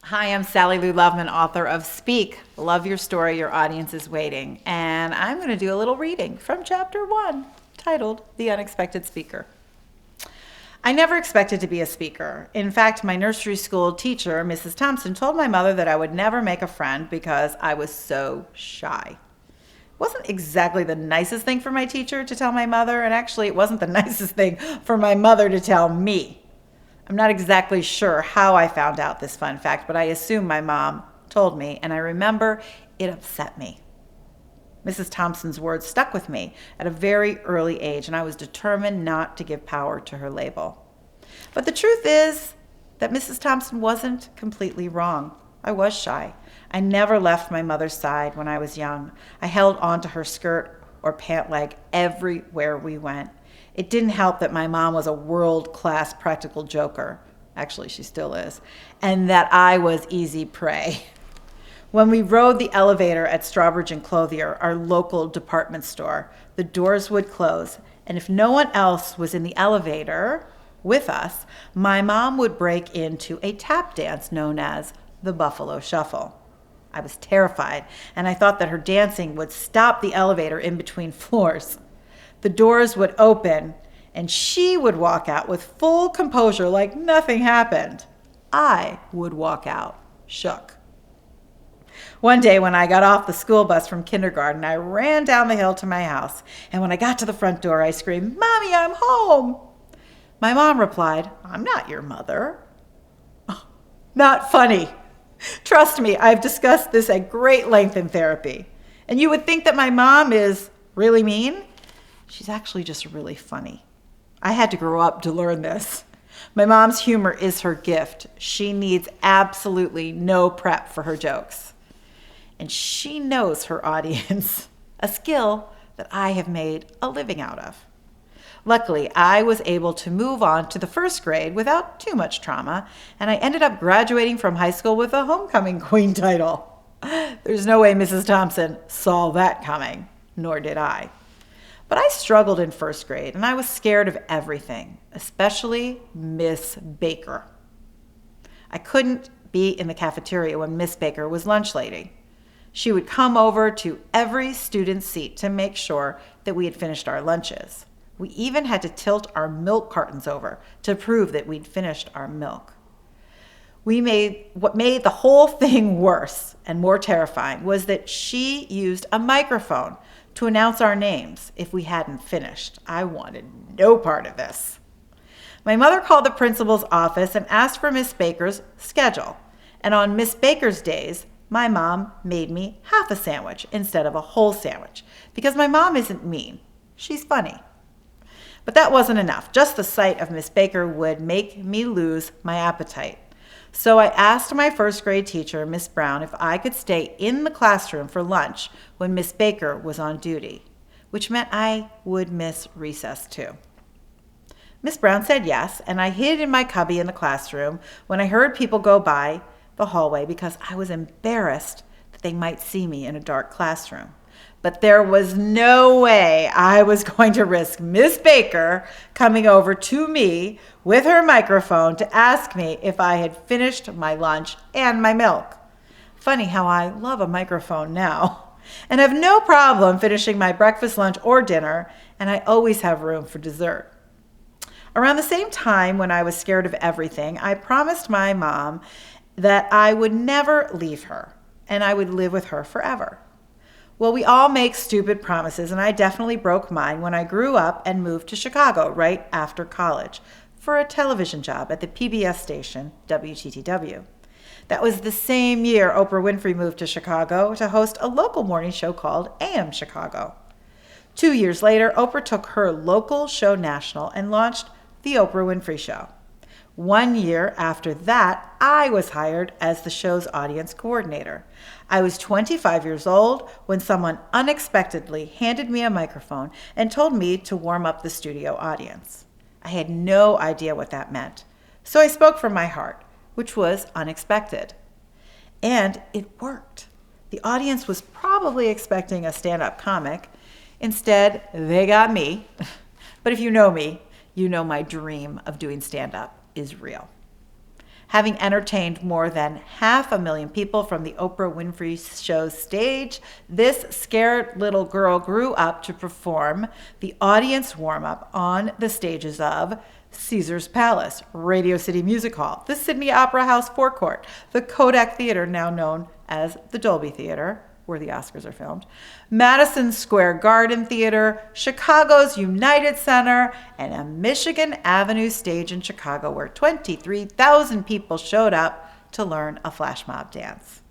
Hi, I'm Sally Lou Loveman, author of Speak, Love Your Story, Your Audience is Waiting. And I'm going to do a little reading from chapter 1, titled The Unexpected Speaker. I never expected to be a speaker. In fact, my nursery school teacher, Mrs. Thompson, told my mother that I would never make a friend because I was so shy. It wasn't exactly the nicest thing for my teacher to tell my mother, and actually it wasn't the nicest thing for my mother to tell me. I'm not exactly sure how I found out this fun fact, but I assume my mom told me, and I remember it upset me. Mrs. Thompson's words stuck with me at a very early age, and I was determined not to give power to her label. But the truth is that Mrs. Thompson wasn't completely wrong. I was shy. I never left my mother's side when I was young. I held onto her skirt or pant leg everywhere we went. It didn't help that my mom was a world-class practical joker. Actually, she still is. And that I was easy prey. When we rode the elevator at Strawbridge and Clothier, our local department store, the doors would close. And if no one else was in the elevator with us, my mom would break into a tap dance known as the Buffalo Shuffle. I was terrified, and I thought that her dancing would stop the elevator in between floors. The doors would open, and she would walk out with full composure like nothing happened. I would walk out shook. One day when I got off the school bus from kindergarten, I ran down the hill to my house, and when I got to the front door, I screamed, "Mommy, I'm home!" My mom replied, "I'm not your mother." Not funny. Trust me, I've discussed this at great length in therapy. And you would think that my mom is really mean? She's actually just really funny. I had to grow up to learn this. My mom's humor is her gift. She needs absolutely no prep for her jokes. And she knows her audience, a skill that I have made a living out of. Luckily, I was able to move on to the first grade without too much trauma, and I ended up graduating from high school with a homecoming queen title. There's no way Mrs. Thompson saw that coming, nor did I. But I struggled in first grade, and I was scared of everything, especially Miss Baker. I couldn't be in the cafeteria when Miss Baker was lunch lady. She would come over to every student's seat to make sure that we had finished our lunches. We even had to tilt our milk cartons over to prove that we'd finished our milk. What made the whole thing worse and more terrifying was that she used a microphone to announce our names if we hadn't finished. I wanted no part of this. My mother called the principal's office and asked for Miss Baker's schedule. And on Miss Baker's days, my mom made me half a sandwich instead of a whole sandwich because my mom isn't mean. She's funny. But that wasn't enough. Just the sight of Miss Baker would make me lose my appetite. So I asked my first grade teacher, Miss Brown, if I could stay in the classroom for lunch when Miss Baker was on duty, which meant I would miss recess too. Miss Brown said yes, and I hid in my cubby in the classroom when I heard people go by the hallway because I was embarrassed that they might see me in a dark classroom. But there was no way I was going to risk Miss Baker coming over to me with her microphone to ask me if I had finished my lunch and my milk. Funny how I love a microphone now and have no problem finishing my breakfast, lunch, or dinner, and I always have room for dessert. Around the same time when I was scared of everything, I promised my mom that I would never leave her and I would live with her forever. Well, we all make stupid promises, and I definitely broke mine when I grew up and moved to Chicago right after college for a television job at the PBS station, WTTW. That was the same year Oprah Winfrey moved to Chicago to host a local morning show called AM Chicago. 2 years later, Oprah took her local show national and launched The Oprah Winfrey Show. 1 year after that, I was hired as the show's audience coordinator. I was 25 years old when someone unexpectedly handed me a microphone and told me to warm up the studio audience. I had no idea what that meant, so I spoke from my heart, which was unexpected. And it worked. The audience was probably expecting a stand-up comic. Instead, they got me. But if you know me, you know my dream of doing stand-up is real. Having entertained more than 500,000 people from the Oprah Winfrey Show's stage, this scared little girl grew up to perform the audience warm-up on the stages of Caesar's Palace, Radio City Music Hall, the Sydney Opera House forecourt, the Kodak Theater, now known as the Dolby Theater, where the Oscars are filmed, Madison Square Garden Theater, Chicago's United Center, and a Michigan Avenue stage in Chicago where 23,000 people showed up to learn a flash mob dance.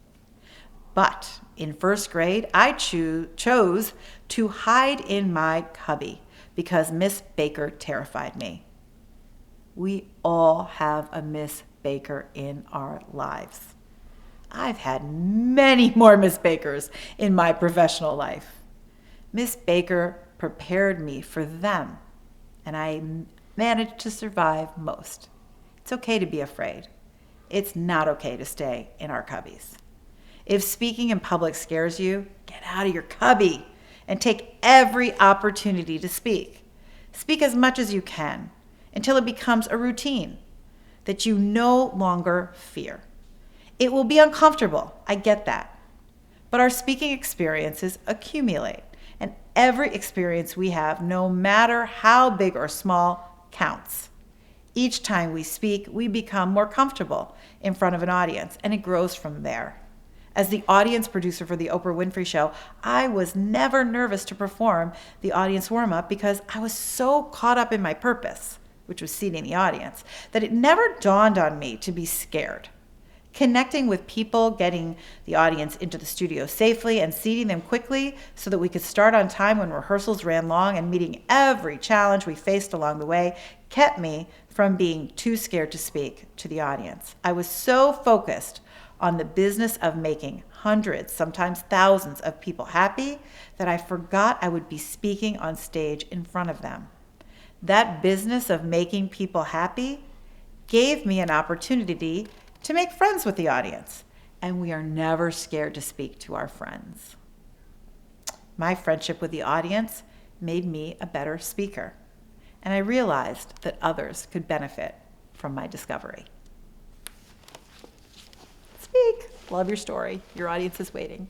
But in first grade, I chose to hide in my cubby because Miss Baker terrified me. We all have a Miss Baker in our lives. I've had many more Miss Bakers in my professional life. Miss Baker prepared me for them, and I managed to survive most. It's okay to be afraid. It's not okay to stay in our cubbies. If speaking in public scares you, get out of your cubby and take every opportunity to speak. Speak as much as you can until it becomes a routine that you no longer fear. It will be uncomfortable, I get that. But our speaking experiences accumulate, and every experience we have, no matter how big or small, counts. Each time we speak, we become more comfortable in front of an audience, and it grows from there. As the audience producer for the Oprah Winfrey Show, I was never nervous to perform the audience warm-up because I was so caught up in my purpose, which was seating the audience, that it never dawned on me to be scared. Connecting with people, getting the audience into the studio safely, and seating them quickly so that we could start on time when rehearsals ran long, and meeting every challenge we faced along the way kept me from being too scared to speak to the audience. I was so focused on the business of making hundreds, sometimes thousands of people happy that I forgot I would be speaking on stage in front of them. That business of making people happy gave me an opportunity to make friends with the audience, and we are never scared to speak to our friends. My friendship with the audience made me a better speaker, and I realized that others could benefit from my discovery. Speak. Love your story. Your audience is waiting.